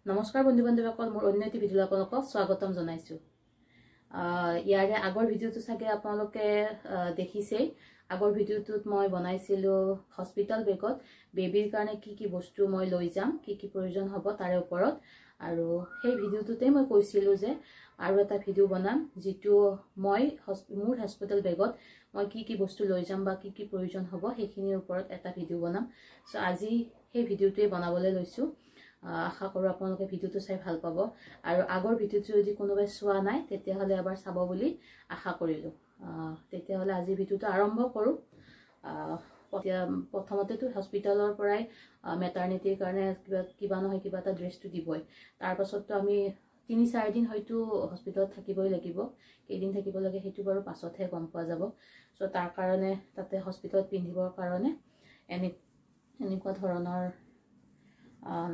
নমস্কাৰ বন্ধু বান্ধৱীসকল, মোৰ অন্য এটি ভিডিঅ'লৈ আপোনালোকক স্বাগতম জনাইছো। ইয়াৰে আগৰ ভিডিঅ'টো চাগে আপোনালোকে দেখিছেই। আগৰ ভিডিঅ'টোত মই বনাইছিলো হস্পিটেল বেগত বেবিৰ কাৰণে কি কি বস্তু মই লৈ যাম, কি কি প্ৰয়োজন হ'ব তাৰে ওপৰত। আৰু সেই ভিডিঅ'টোতে মই কৈছিলো যে আৰু এটা ভিডিঅ' বনাম যিটো মই মোৰ হস্পিটেল বেগত মই কি কি বস্তু লৈ যাম বা কি কি প্ৰয়োজন হ'ব সেইখিনিৰ ওপৰত এটা ভিডিঅ' বনাম। সো আজি সেই ভিডিঅ'টোৱে বনাবলৈ লৈছো। আশা কৰো আপোনালোকে ভিডিঅ'টো চাই ভাল পাব। আৰু আগৰ ভিডিঅ'টো যদি কোনোবাই চোৱা নাই তেতিয়াহ'লে এবাৰ চাব বুলি আশা কৰিলো। তেতিয়াহ'লে আজি ভিডিঅ'টো আৰম্ভ কৰো। প্ৰথমতেতো হস্পিটেলৰ পৰাই মেটাৰনিটিৰ কাৰণে কিবা নহয় কিবা এটা ড্ৰেছটো দিবই। তাৰ পাছততো আমি ৩-৪ দিন হয়তো হস্পিটেলত থাকিবই লাগিব। কেইদিন থাকিব লাগে সেইটো বাৰু পাছতহে গম পোৱা যাব। সো তাৰ কাৰণে তাতে হস্পিটেলত পিন্ধিবৰ কাৰণে এনেকুৱা ধৰণৰ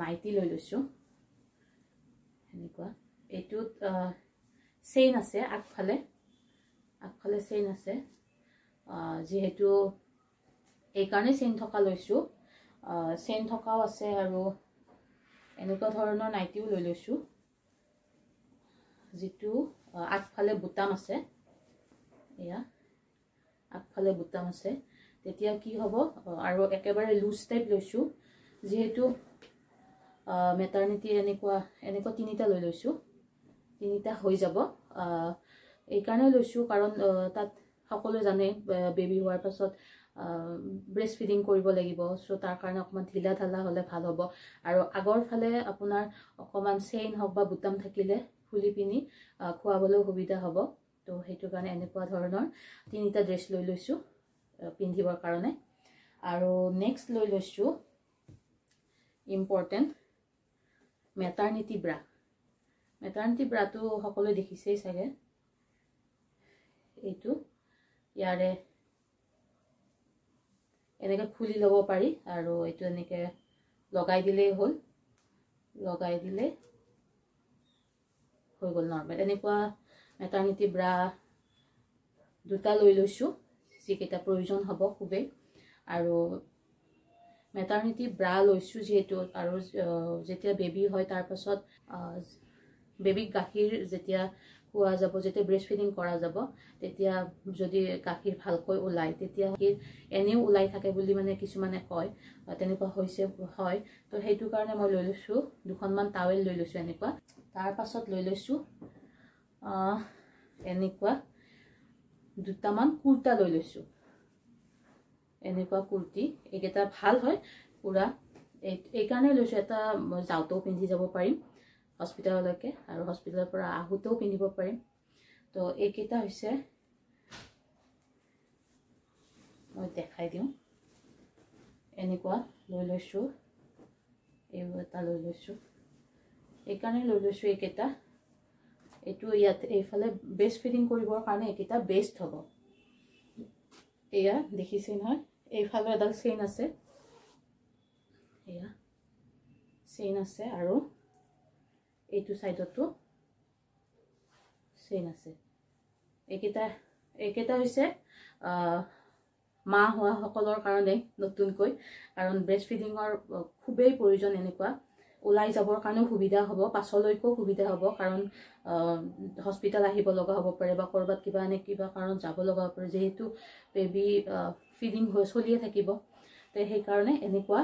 নাইটি লৈ লৈছো। এনেকুৱা এইটোত চেইন আছে, আগফালে চেইন আছে। যেহেতু এই কাৰণে চেইন থকা লৈছো। চেইন থকাও আছে আৰু এনেকুৱা ধৰণৰ নাইটিও লৈ লৈছো যিটো আগফালে বুটাম আছে। এয়া আগফালে বুটাম আছে। তেতিয়া কি হ'ব, আৰু একেবাৰে লুজ টাইপ লৈছো যেহেতু মেটাৰনিটি এনেকুৱা 3টা লৈ লৈছো। 3টা হৈ যাব। এই কাৰণে লৈছো কাৰণ তাত সকলোৱে জানে বেবি হোৱাৰ পাছত ব্ৰেষ্ট ফিডিং কৰিব লাগিব। সো তাৰ কাৰণে অকমান ঢিলা ঢালা হ'লে ভাল হ'ব। আৰু আগৰ ফালে আপোনাৰ অকমান চেইন হওক বা বুটাম থাকিলে খুলি পিনি খোৱাবলৈ সুবিধা হ'ব। তো সেইটো কাৰণে এনেকুৱা ধৰণৰ 3টা ড্ৰেছ লৈ লৈছো পিন্ধিবৰ কাৰণে। আৰু নেক্সট লৈ লৈছো ইম্পৰ্টেণ্ট মেটাৰনিটি ব্ৰা। মেটাৰনিটি ব্ৰাটো সকলোৱে দেখিছেই চাগে। এইটো ইয়াৰে এনেকৈ খুলি ল'ব পাৰি আৰু এইটো এনেকৈ লগাই দিলেই হ'ল। লগাই দিলে হৈ গ'ল নৰ্মেল। এনেকুৱা মেটাৰনিটি ব্ৰা 2টা লৈ লৈছো যিকেইটা প্ৰয়োজন হ'ব খুবেই। আৰু মেটাৰনিটি ব্ৰা লৈছো যিহেতু, আৰু যেতিয়া বেবি হয় তাৰ পাছত বেবিক গাখীৰ যেতিয়া খোৱা যাব, যেতিয়া ব্ৰেষ্ট ফিডিং কৰা যাব, তেতিয়া যদি গাখীৰ ভালকৈ ওলায় তেতিয়া এনেও ওলাই থাকে বুলি মানে কিছুমানে কয়, তেনেকুৱা হয়। তো সেইটো কাৰণে মই লৈ লৈছো 2খনমান টাৱেল লৈ লৈছো এনেকুৱা। তাৰ পাছত লৈ লৈছো এনেকুৱা 2টামান কুৰ্তা লৈ লৈছো। এনেকুৱা কুৰ্তি এইকেইটা ভাল হয় পুৰা। এই কাৰণে লৈছো, এটা মই যাওঁতেও পিন্ধি যাব পাৰিম হস্পিটেললৈকে, আৰু হস্পিটেলৰ পৰা আহোঁতেও পিন্ধিব পাৰিম। তো এইকেইটা হৈছে, মই দেখাই দিওঁ। এনেকুৱা লৈ লৈছো, এইবোৰ এটা লৈ লৈছো। এইকাৰণে লৈ লৈছো এইকেইটা। এইটো ইয়াত এইফালে ব্ৰেষ্ট ফিডিং কৰিবৰ কাৰণে এইকেইটা বেষ্ট হ'ব। এয়া দেখিছে নহয়, এইফালে এডাল চেইন আছে। এয়া চেইন আছে আৰু এইটো চাইডতো চেইন আছে। এইকেইটা হৈছে মা হোৱা সকলৰ কাৰণে নতুনকৈ, কাৰণ ব্ৰেষ্ট ফিডিঙৰ খুবেই প্ৰয়োজন। এনেকুৱা ওলাই যাবৰ কাৰণেও সুবিধা হ'ব, পাছলৈকেও সুবিধা হ'ব, কাৰণ হস্পিটেল আহিব লগা হ'ব পাৰে বা ক'ৰবাত কিবা কাৰণত যাব লগা হ'ব পাৰে, যিহেতু বেবি ফিডিং চলিয়ে থাকিব। তো সেইকাৰণে এনেকুৱা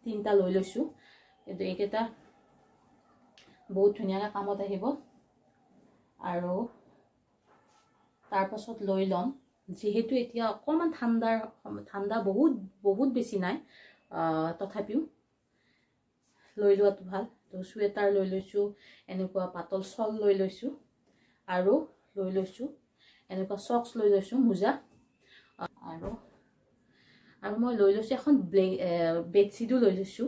3টা লৈ লৈছো। কিন্তু এইকেইটা বহুত ধুনীয়াকৈ কামত আহিব। আৰু তাৰ পাছত লৈ ল'ম, যিহেতু এতিয়া অকণমান ঠাণ্ডা বহুত বেছি নাই, তথাপিও লৈ লোৱাটো ভাল। তো চুৱেটাৰ লৈ লৈছো, এনেকুৱা পাতল শ্বল লৈ লৈছো, আৰু লৈ লৈছো এনেকুৱা চক্স লৈ লৈছো, মোজা। আৰু মই লৈ লৈছো এখন বেডশ্বীটো লৈ লৈছো।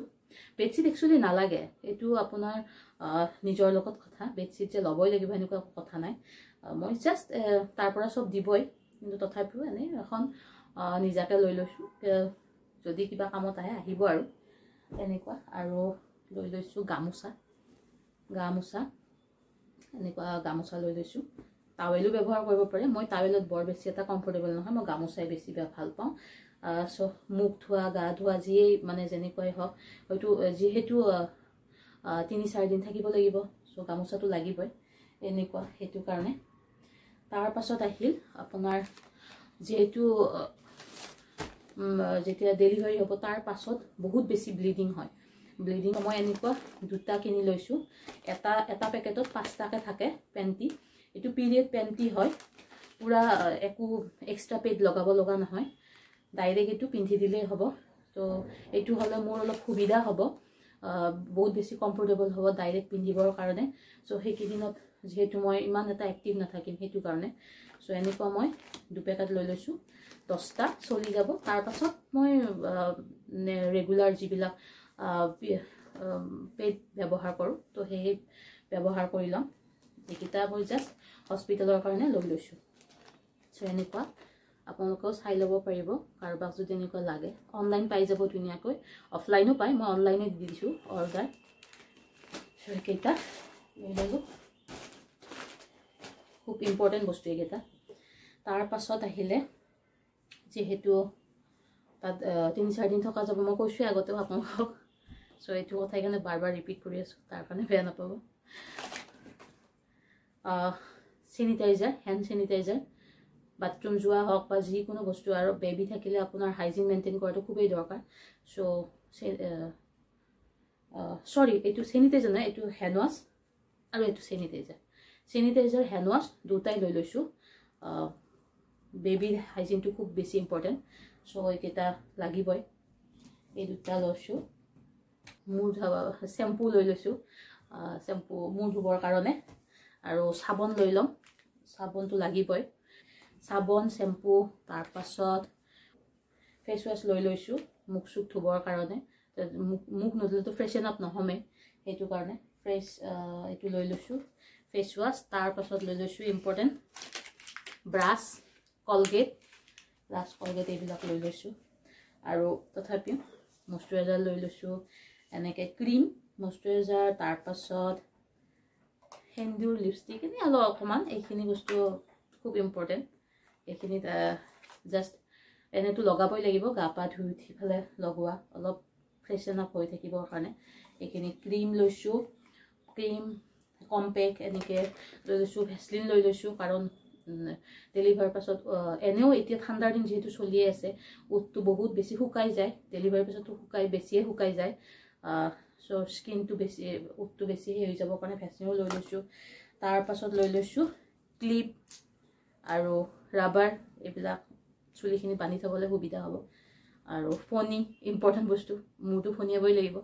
বেডশ্বীট একচুৱেলি নালাগে, এইটো আপোনাৰ নিজৰ লগত কথা। বেডশ্বীট যে ল'বই লাগিব এনেকুৱা কথা নাই। মই জাষ্ট তাৰ পৰা চব দিবই, কিন্তু তথাপিও এনেই এখন নিজাকৈ লৈ লৈছো, যদি কিবা কামত আহিব আৰু তেনেকুৱা। আৰু লৈ লৈছো গামোচা। এনেকুৱা গামোচা লৈ লৈছো। টাৱেলো ব্যৱহাৰ কৰিব পাৰে। মই টাৱেলত বৰ বেছি এটা কমফৰ্টেবল নহয়, মই গামোচাই বেছি ভাল পাওঁ। মুখ ধোৱা, গা ধোৱা, যিয়েই মানে যেনেকুৱাই হওক, হয়তো যিহেতু 3-4 দিন থাকিব লাগিব সো গামোচাটো লাগিবই এনেকুৱা হেতু কাৰণে তাৰ পাছত আহিল আপোনাৰ যেহেতু যেতিয়া ডেলিভাৰী হ'ব তাৰ পাছত বহুত বেছি ব্লিডিং হয় ব্লিডিং মই এনেকুৱা দুটা কিনি লৈছো এটা পেকেটত 5টাকে থাকে পেন্টি এটো পিৰিয়ড পেন্টি হয় পুৰা একো এক্সট্ৰা পেড লগাব লগা নহয় ডাইৰেক্ট এটো পিন্ধি দিলে হ'ব তো এটো হলে মোৰ অলপ সুবিধা হ'ব বহুত বেছি কমফৰ্টেবল হ'ব ডাইৰেক্ট পিন্ধিবৰ কাৰণে সো হেকিদিনত যেহেতু মই ইমান এটা এক্টিভ নাথাকিম হেতু কাৰণে সো এনেকুৱা মই দু পেকেট লৈ লৈছো 10টা চলি যাব তাৰ পাছত মই ৰেগুলাৰ জিবিলাক পেড ব্যৱহাৰ কৰো তো হেই ব্যৱহাৰ কৰি লম এইকিটা মই জাস্ট হস্পিটেলৰ কাৰণে লৈ লৈছো সো এনেকুৱা আপোনালোকেও চাই ল'ব পাৰিব কাৰোবাক যদি এনেকুৱা লাগে অনলাইন পাই যাব ধুনীয়াকৈ অফলাইনো পাই মই অনলাইনে দি দিছো অৰ্ডাৰ সো এইকেইটা লৈ ললো খুব ইম্পৰ্টেন্ট বস্তু এইকেইটা তাৰ পাছত আহিলে যেহেতু তাত 3-4 দিন থকা যাব মই কৈছো আগতে আপোনালোকক সো এইটো কথা কাৰণে বাৰবাৰ ৰিপিট কৰি আছো তাৰ কাৰণে বেয়া নাপাব স্যানিটাইজাৰ হ্যান্ড স্যানিটাইজাৰ বাথৰুম যোৱা হওক বা যি কোনো বস্তু আৰু বেবি থাকিলে আপোনাৰ হাইজিন মেইনটেইন কৰাটো খুবেই দৰকাৰ সো সৰি এটো স্যানিটাইজাৰ নাই এটো হ্যান্ড ওয়াশ আৰু এটো স্যানিটাইজাৰ হ্যান্ড ওয়াশ দুটাই লৈ লৈছো বেবিৰ হাইজিনটো খুব বেছি ইম্পৰ্টেন্ট সো এইকেইটা লাগিবই এই দুটা লৈছো মুৰ শ্যাম্পু লৈ লৈছো শ্যাম্পু মুৰ ধুবৰ কাৰণে আৰু সাবন লৈ লম সাবনটো লাগিবই সাবন শ্যাম্পু তাৰ পাছত ফেস ওয়াশ লৈ লৈছো মুখ সুখ ধুবৰ কাৰণে মুখ নধুলেতো ফ্ৰেশন আপ নহমে হেতু কাৰণে ফ্ৰেশ এটো লৈ লৈছো ফেস ওয়াশ তাৰ পাছত লৈ লৈছো ইম্পৰ্টেন্ট ব্ৰাছ কলগেট এইবিলাক লৈ লৈছো আৰু তথাপি ময়শ্চাৰাইজাৰ লৈ লৈছো এনেকে ক্ৰীম ময়শ্চাৰাইজাৰ তাৰ পাছত সেন্দুৰ লিপষ্টিক এনে আলো অকমান এইখিনি বস্তু খুব ইম্পৰ্টেন্ট এইখিনি জাস্ট এনেটো লগাবই লাগিব গা পা ধুই উঠি ফলে লগোৱা অলপ ফ্ৰেশন আপ হৈ থাকিবৰ কাৰণে এইখিনি ক্ৰীম লৈছো ক্ৰীম কম্পেক্ট এনেকে লৈ লৈছো ভেসলিন লৈ লৈছো কাৰণ ডেলিভাৰ পাছত এনেও এতিয়া ঠাণ্ডাৰ দিন যেহেতু চলিয়ে আছে উঠটো বহুত বেছি শুকাই যায় ডেলিভাৰ পাছত বেছিয়ে শুকাই যায় সো স্কিনটো বেছি উঠটো বেছি হৈ যাব কাৰণে ভেসলিনও লৈ লৈছো তাৰ পাছত লৈ লৈছো ক্লিপ আৰু ৰাবাৰ এইবিলাক চুলিখিনি বান্ধি থবলৈ সুবিধা হ'ব আৰু ফনি ইম্পৰ্টেন্ট বস্তু মুৰটো ফনিয়াবই লাগিব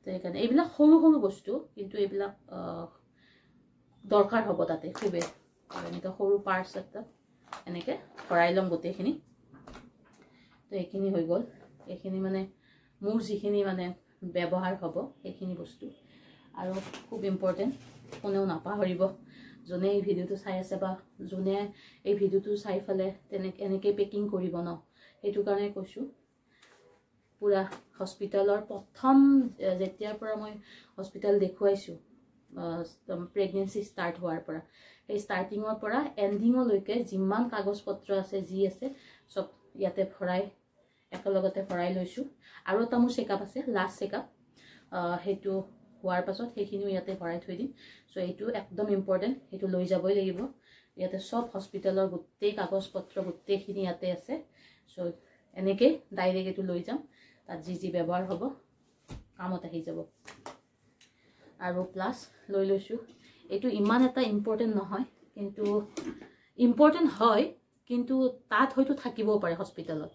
তো এইকাৰণে এইবিলাক সৰু সৰু বস্তু কিন্তু এইবিলাক দৰকাৰ হ'ব তাতে খুবেই এনেকা সৰু পাৰ্টস এটা এনেকে ভৰাই লম গোটেইখিনি তো এইখিনি হৈ গ'ল এইখিনি মানে মোৰ যিখিনি মানে ব্যৱহাৰ হ'ব এইখিনি বস্তু আৰু খুব ইম্পৰ্টেন্ট কোনেও নাপাহৰিব যোনে এই ভিডিওটো চাই আছে বা যোনে এই ভিডিওটো চাই ফলে এনেকে পেকিং কৰিব ন হেতু কাৰণে কৈছো পুৰা হস্পিটালৰ প্ৰথম যেতিয়াৰ পৰা মই হস্পিটাল দেখুৱাইছো প্ৰেগনেন্সি স্টাৰ্ট হোৱাৰ পৰা এই স্টাৰ্টিংৰ পৰা এন্ডিংলৈকে যিমান কাগজ পত্ৰ আছে যি আছে সব ইয়াতে ভৰাই একেলগতে ভৰাই লৈছো আৰু এটা মোৰ চেকআপ আছে লাষ্ট চেকআপ হেতু হোৱাৰ পাছত সেইখিনিও ইয়াতে ভৰাই থৈ দিম সো এইটো একদম ইম্পৰ্টেন্ট হেতু লৈ যাবই লাগিব ইয়াতে সব হস্পিটালৰ গোটেই কাগজ পত্ৰ গোটেইখিনি ইয়াতে আছে সো এনেকে ডাইৰেক্ট এটো লৈ যাম তাত যি ব্যৱহাৰ হ'ব কামত আহি যাব আৰু প্লাস লৈ লৈছো এটো ইমান এটা ইম্পৰ্টেন্ট নহয় কিন্তু ইম্পৰ্টেন্ট হয় কিন্তু তাত হয়তো থাকিব পাৰে হস্পিটালত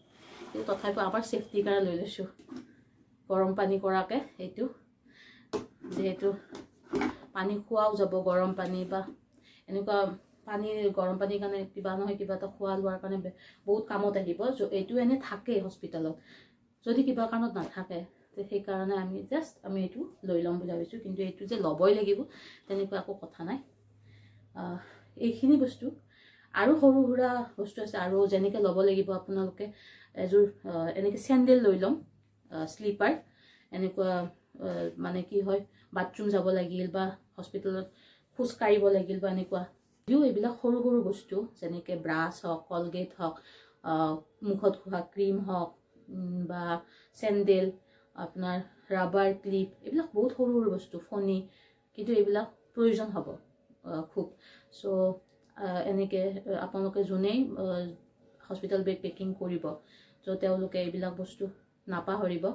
কিন্তু তথাপি আমাৰ সেফটি কাৰণে লৈ লৈছো গৰম পানী কৰাকে এটো যেহেতু পানী খোৱাও যাব গৰম পানী বা এনেকুৱা পানী গৰম পানী কাৰণে কিবা নহয় কিবা এটা খোৱা লোৱাৰ কাৰণে বহুত কামত আহিব এইটো এনে থাকে হস্পিটালত যদি কিবা কাৰণত নাথাকে তে সেই কাৰণে আমি এটো লৈ লম বুলি ভাবিছো কিন্তু এটো যে লবই লাগিব তেনেকুৱা একো কথা নাই এইখিনি বস্তু আৰু সৰু সুৰা বস্তু আছে আৰু যেনেকে লব লাগিব আপোনালোকে এজুৰ এনেকে স্যান্ডেল লৈ লম স্লিপাৰ এনেকুৱা মানে কি হয় বাথৰুম যাব লাগিল বা হস্পিটালত খুজ কাঢ়িব লাগিল বা এনেকুৱা এইবিলাক সৰু সৰু বস্তু যেনেকে ব্ৰাছ হওক কলগেট হওক মুখত ঘহা ক্ৰীম হওক বা স্যান্ডেল আপোনাৰ ৰাবাৰ ক্লিপ এইবিলাক বহুত সৰু সৰু বস্তু ফণি কিন্তু এইবিলাক প্ৰয়োজন হ'ব খুব সো এনেকৈ আপোনালোকে যোনেই হস্পিটেল বেগ পেকিং কৰিব তো তেওঁলোকে এইবিলাক বস্তু নাপাহৰিব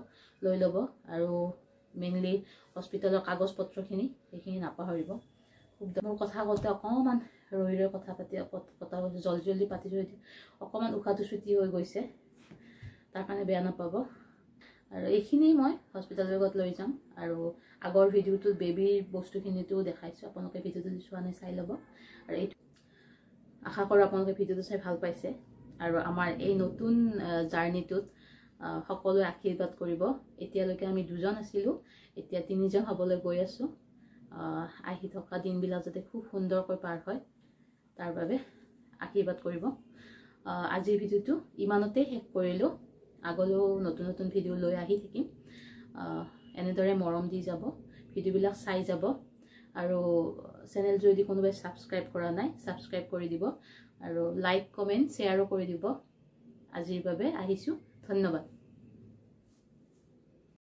লৈ ল'ব আৰু মেইনলি হস্পিটেলৰ কাগজ পত্ৰখিনি সেইখিনি নাপাহৰিব খুব মোৰ কথা কওঁতে অকণমান ৰৈ কথা পতা গৈছে জলদি পাতি থৈ অকণমান উশাহটো ছুটি হৈ গৈছে তাৰ কাৰণে বেয়া নাপাব আৰু এইখিনি মই হস্পিটেল বেগত লৈ যাম আৰু আগৰ ভিডিঅ'টোত বেবীৰ বস্তুখিনিটো দেখাইছোঁ আপোনালোকে ভিডিঅ'টো চোৱা নাই চাই ল'ব আৰু এইটো আশা কৰোঁ আপোনালোকে ভিডিঅ'টো চাই ভাল পাইছে আৰু আমাৰ এই নতুন জাৰ্নিটোত সকলোৱে আশীৰ্বাদ কৰিব এতিয়ালৈকে আমি 2জন আছিলোঁ এতিয়া 3জন হ'বলৈ গৈ আছোঁ আহি থকা দিনবিলাক যাতে খুব সুন্দৰকৈ পাৰ হয় তাৰ বাবে আশীৰ্বাদ কৰিব আজিৰ ভিডিঅ'টো ইমানতে শেষ কৰিলোঁ আগলৈও নতুন নতুন ভিডিঅ' লৈ আহি থাকিম এনেদৰে মৰম দি যাব ভিডিঅ'বিলাক চাই যাব আৰু চেনেল যদি কোনোবাই ছাবস্ক্ৰাইব কৰা নাই ছাবস্ক্ৰাইব কৰি দিব আৰু লাইক কমেণ্ট শ্বেয়াৰো কৰি দিব আজিৰ বাবে আহিছোঁ ধন্যবাদ